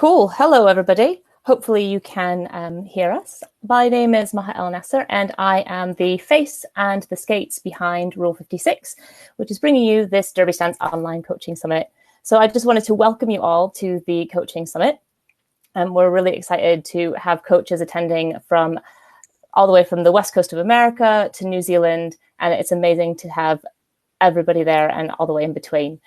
Cool. Hello, everybody. Hopefully you can hear us. My name is Maha El Nasser, and I am the face and the skates behind Rule 56, which is bringing you this Derby Stance Online Coaching Summit. So I just wanted to welcome you all to the Coaching Summit. And we're really excited to have coaches attending from all the way from the West Coast of America to New Zealand. And it's amazing to have everybody there and all the way in between.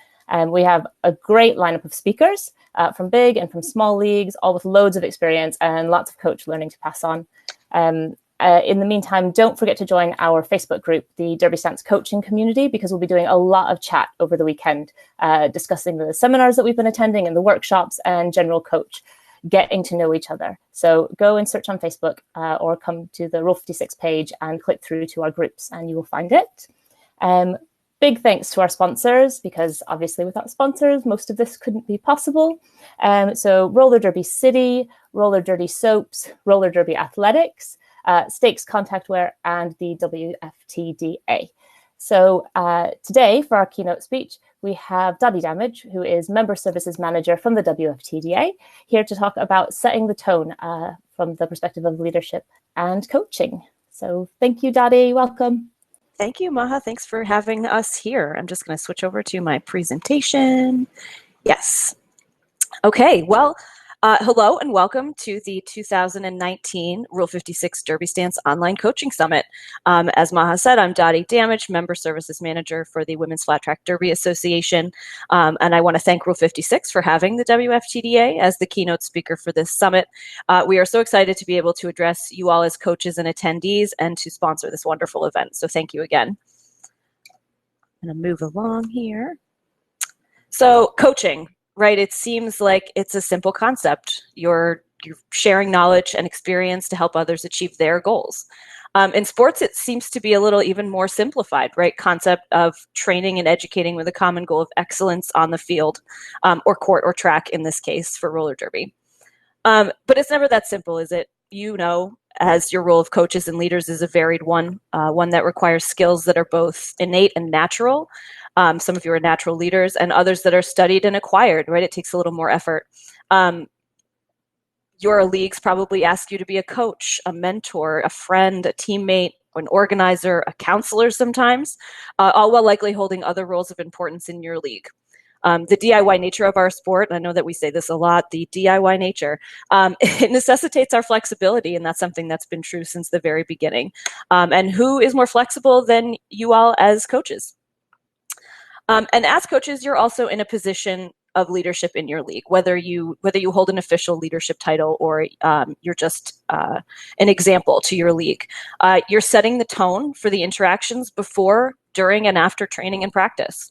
We have a great lineup of speakers from big and from small leagues, all with loads of experience and lots of coach learning to pass on. In the meantime, don't forget to join our Facebook group, the Derby Stance Coaching Community, because we'll be doing a lot of chat over the weekend, discussing the seminars that we've been attending and the workshops and general coach, getting to know each other. So go and search on Facebook or come to the Rule 56 page and click through to our groups and you will find it. Big thanks to our sponsors, because obviously without sponsors, most of this couldn't be possible. So Roller Derby City, Roller Derby Soaps, Roller Derby Athletics, Stakes Contact Wear, and the WFTDA. So today, for our keynote speech, we have Dottie, who is Member Services Manager from the WFTDA, here to talk about setting the tone from the perspective of leadership and coaching. So thank you, Dottie. Welcome. Thank you, Maha. Thanks for having us here. I'm just going to switch over to my presentation. Yes. Okay, well, hello and welcome to the 2019 Rule 56 Derby Stance Online Coaching Summit. As Maha said, I'm Dottie, Member Services Manager for the Women's Flat Track Derby Association. And I want to thank Rule 56 for having the WFTDA as the keynote speaker for this summit. We are so excited to be able to address you all as coaches and attendees and to sponsor this wonderful event. So thank you again. I'm going to move along here. So coaching. Right, it seems like it's a simple concept. You're sharing knowledge and experience to help others achieve their goals. In sports, it seems to be a little even more simplified, right? Concept of training and educating with a common goal of excellence on the field, or court or track in this case for roller derby. But it's never that simple, is it? You know, as your role of coaches and leaders is a varied one, one that requires skills that are both innate and natural. Some of you are natural leaders and others that are studied and acquired, right? It takes a little more effort. Your leagues probably ask you to be a coach, a mentor, a friend, a teammate, an organizer, a counselor sometimes, all while likely holding other roles of importance in your league. The DIY nature of our sport, and I know that we say this a lot, the DIY nature, it necessitates our flexibility, and that's something that's been true since the very beginning. And who is more flexible than you all as coaches? And as coaches, you're also in a position of leadership in your league, whether you hold an official leadership title or you're just an example to your league. You're setting the tone for the interactions before, during, and after training and practice.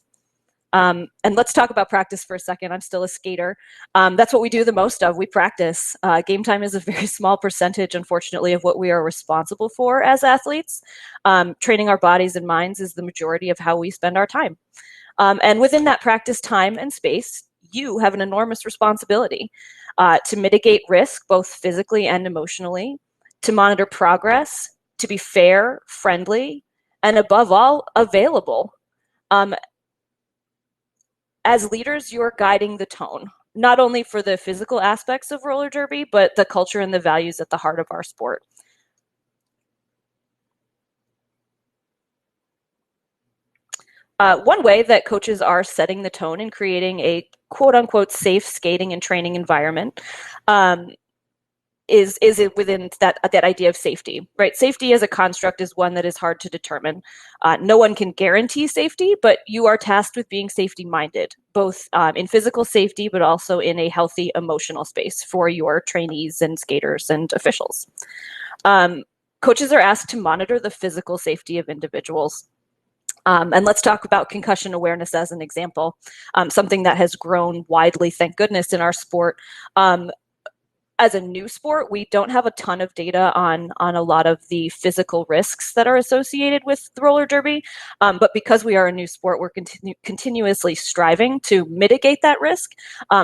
And let's talk about practice for a second. I'm still a skater. That's what we do the most of. We practice. Game time is a very small percentage, unfortunately, of what we are responsible for as athletes. Training our bodies and minds is the majority of how we spend our time. And within that practice time and space, you have an enormous responsibility to mitigate risk, both physically and emotionally, to monitor progress, to be fair, friendly, and above all, available. As leaders, you're guiding the tone, not only for the physical aspects of roller derby, but the culture and the values at the heart of our sport. One way that coaches are setting the tone and creating a quote-unquote safe skating and training environment is it within that idea of safety, right? Safety as a construct is one that is hard to determine. No one can guarantee safety, but you are tasked with being safety-minded, both in physical safety, but also in a healthy emotional space for your trainees and skaters and officials. Coaches are asked to monitor the physical safety of individuals. And let's talk about concussion awareness as an example, something that has grown widely, thank goodness, in our sport. As a new sport, we don't have a ton of data on a lot of the physical risks that are associated with roller derby. But because we are a new sport, we're continuously striving to mitigate that risk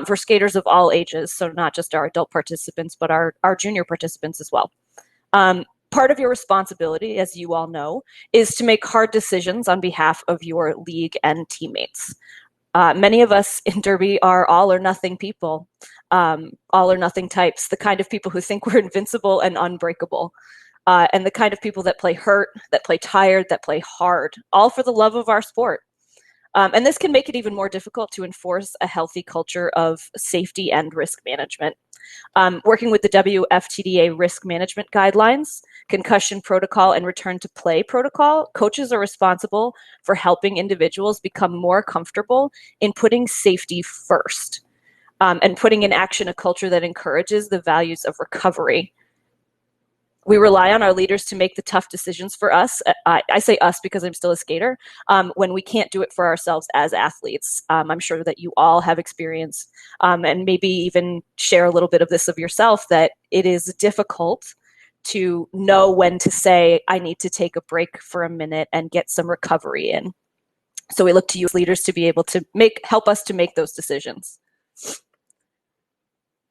for skaters of all ages. So not just our adult participants, but our junior participants as well. Part of your responsibility, as you all know, is to make hard decisions on behalf of your league and teammates. Many of us in Derby are all or nothing people, all or nothing types, the kind of people who think we're invincible and unbreakable, and the kind of people that play hurt, that play tired, that play hard, all for the love of our sport. And this can make it even more difficult to enforce a healthy culture of safety and risk management. Working with the WFTDA risk management guidelines, concussion protocol, and return to play protocol, coaches are responsible for helping individuals become more comfortable in putting safety first, and putting in action a culture that encourages the values of recovery. We rely on our leaders to make the tough decisions for us. I say us because I'm still a skater, when we can't do it for ourselves as athletes. I'm sure that you all have experience, and maybe even share a little bit of this of yourself, that it is difficult to know when to say, I need to take a break for a minute and get some recovery in. So we look to you as leaders to be able to help us to make those decisions.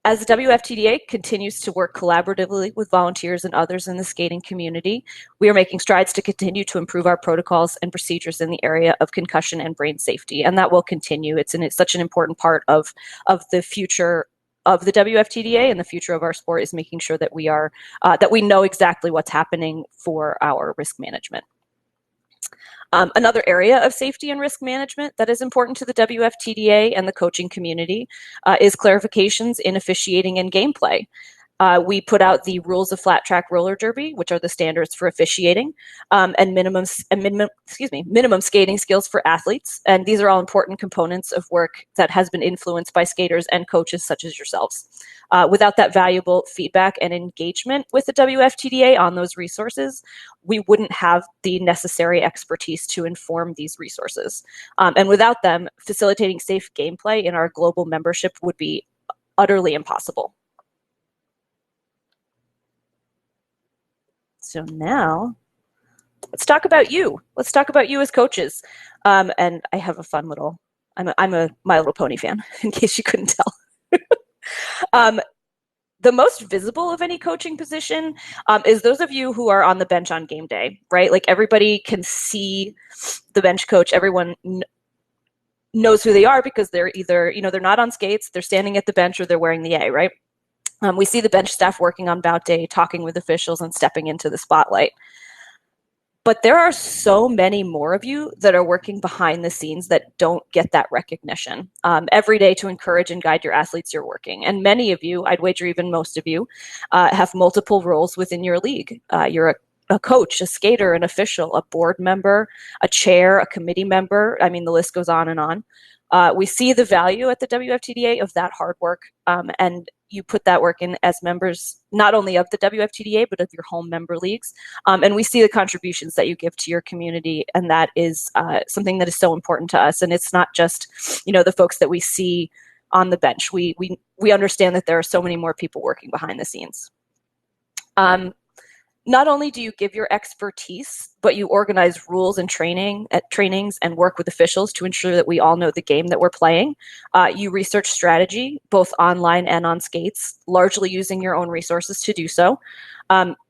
As the WFTDA continues to work collaboratively with volunteers and others in the skating community, we are making strides to continue to improve our protocols and procedures in the area of concussion and brain safety, and that will continue. It's such an important part of the future of the WFTDA, and the future of our sport is making sure that that we know exactly what's happening for our risk management. Another area of safety and risk management that is important to the WFTDA and the coaching community is clarifications in officiating and gameplay. We put out the rules of flat track roller derby, which are the standards for officiating, and minimum skating skills for athletes. And these are all important components of work that has been influenced by skaters and coaches such as yourselves. Without that valuable feedback and engagement with the WFTDA on those resources, we wouldn't have the necessary expertise to inform these resources. And without them, facilitating safe gameplay in our global membership would be utterly impossible. So now, let's talk about you. Let's talk about you as coaches. And I have a fun little, I'm a My Little Pony fan, in case you couldn't tell. The most visible of any coaching position is those of you who are on the bench on game day, right? Like, everybody can see the bench coach. Everyone knows who they are because they're either, they're not on skates, they're standing at the bench, or they're wearing the A, right? We see the bench staff working on bout day, talking with officials, and stepping into the spotlight. But there are so many more of you that are working behind the scenes that don't get that recognition. Every day to encourage and guide your athletes, you're working. And many of you, I'd wager even most of you, have multiple roles within your league. You're a coach, a skater, an official, a board member, a chair, a committee member. I mean, the list goes on and on. We see the value at the WFTDA of that hard work, and you put that work in as members, not only of the WFTDA, but of your home member leagues. And we see the contributions that you give to your community, and that is something that is so important to us. And it's not just, the folks that we see on the bench. We understand that there are so many more people working behind the scenes. Not only do you give your expertise, but you organize rules and trainings and work with officials to ensure that we all know the game that we're playing. You research strategy, both online and on skates, largely using your own resources to do so.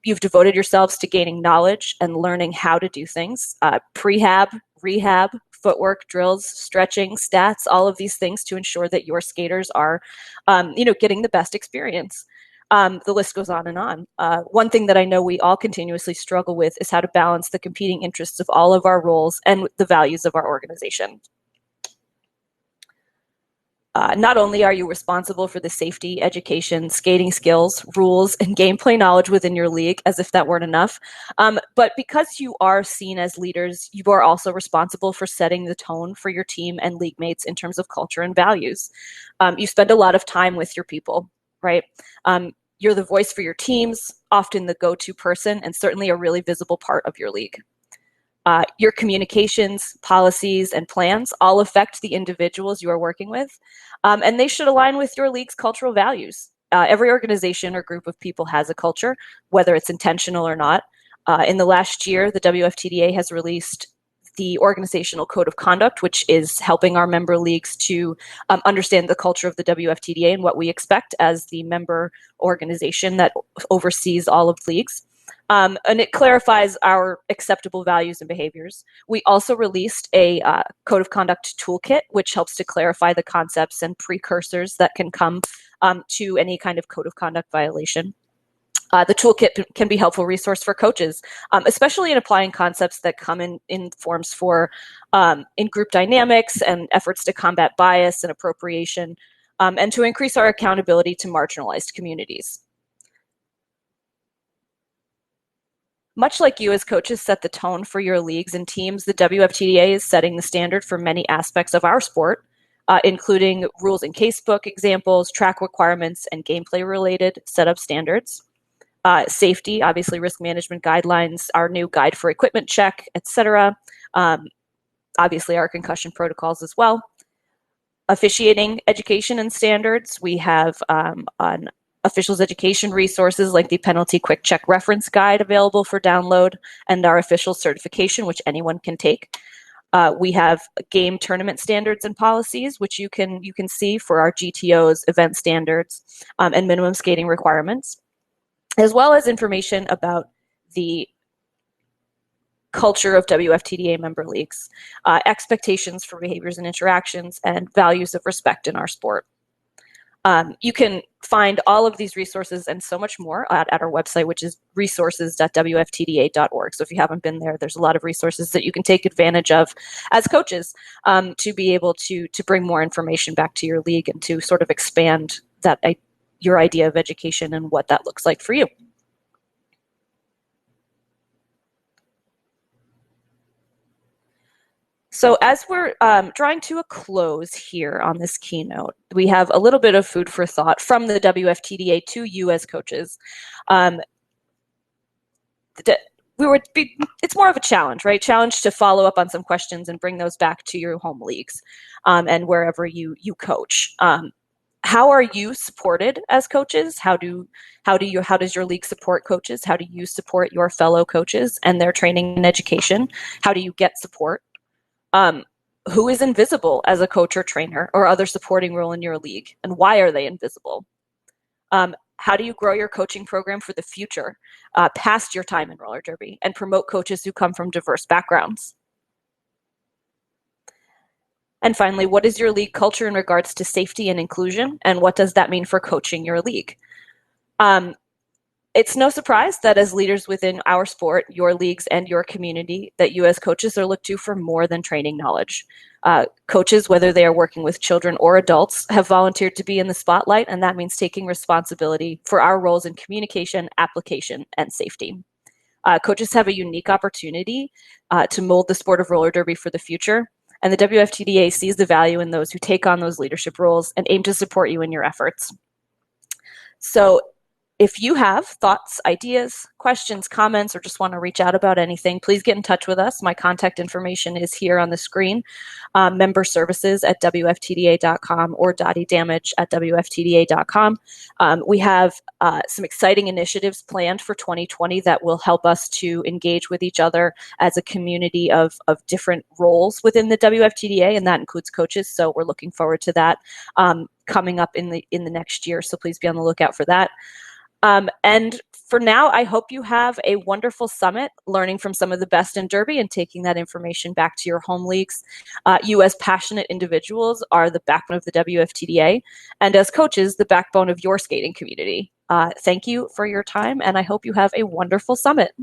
You've devoted yourselves to gaining knowledge and learning how to do things, prehab, rehab, footwork, drills, stretching, stats, all of these things to ensure that your skaters are, getting the best experience. The list goes on and on. One thing that I know we all continuously struggle with is how to balance the competing interests of all of our roles and the values of our organization. Not only are you responsible for the safety, education, skating skills, rules, and gameplay knowledge within your league, as if that weren't enough, but because you are seen as leaders, you are also responsible for setting the tone for your team and league mates in terms of culture and values. You spend a lot of time with your people, right? You're the voice for your teams, often the go-to person, and certainly a really visible part of your league. Your communications, policies, and plans all affect the individuals you are working with, and they should align with your league's cultural values. Every organization or group of people has a culture, whether it's intentional or not. In the last year, the WFTDA has released the Organizational Code of Conduct, which is helping our member leagues to understand the culture of the WFTDA and what we expect as the member organization that oversees all of the leagues. And it clarifies our acceptable values and behaviors. We also released a code of conduct toolkit, which helps to clarify the concepts and precursors that can come to any kind of code of conduct violation. The toolkit can be a helpful resource for coaches, especially in applying concepts that come in forms for in group dynamics and efforts to combat bias and appropriation, and to increase our accountability to marginalized communities. Much like you as coaches set the tone for your leagues and teams, the WFTDA is setting the standard for many aspects of our sport, including rules and casebook examples, track requirements, and gameplay-related setup standards. Safety, obviously risk management guidelines, our new guide for equipment check, etc. Obviously our concussion protocols as well. Officiating education and standards, we have on officials education resources like the penalty quick check reference guide available for download, and our official certification, which anyone can take. We have game tournament standards and policies, which you can see for our GTOs, event standards, and minimum skating requirements, as well as information about the culture of WFTDA member leagues, expectations for behaviors and interactions, and values of respect in our sport. You can find all of these resources and so much more at our website, which is resources.wftda.org. So if you haven't been there, there's a lot of resources that you can take advantage of as coaches to be able to bring more information back to your league and to sort of expand that your idea of education and what that looks like for you. So as we're drawing to a close here on this keynote, we have a little bit of food for thought from the WFTDA to you as coaches. It's more of a challenge, right? Challenge to follow up on some questions and bring those back to your home leagues and wherever you coach. How are you supported as coaches? How does your league support coaches? How do you support your fellow coaches and their training and education? How do you get support? Who is invisible as a coach or trainer or other supporting role in your league, and why are they invisible? How do you grow your coaching program for the future, past your time in roller derby, and promote coaches who come from diverse backgrounds? And finally, what is your league culture in regards to safety and inclusion, and what does that mean for coaching your league? It's no surprise that as leaders within our sport, your leagues, and your community, that you as coaches are looked to for more than training knowledge. Coaches, whether they are working with children or adults, have volunteered to be in the spotlight, and that means taking responsibility for our roles in communication, application, and safety. Coaches have a unique opportunity to mold the sport of roller derby for the future, and the WFTDA sees the value in those who take on those leadership roles and aim to support you in your efforts. So if you have thoughts, ideas, questions, comments, or just want to reach out about anything, please get in touch with us. My contact information is here on the screen, member services at WFTDA.com or Dottie Damage at WFTDA.com. We have some exciting initiatives planned for 2020 that will help us to engage with each other as a community of different roles within the WFTDA, and that includes coaches. So we're looking forward to that coming up in the next year. So please be on the lookout for that. And for now, I hope you have a wonderful summit, learning from some of the best in Derby and taking that information back to your home leagues. You as passionate individuals are the backbone of the WFTDA, and as coaches, the backbone of your skating community. Thank you for your time, and I hope you have a wonderful summit.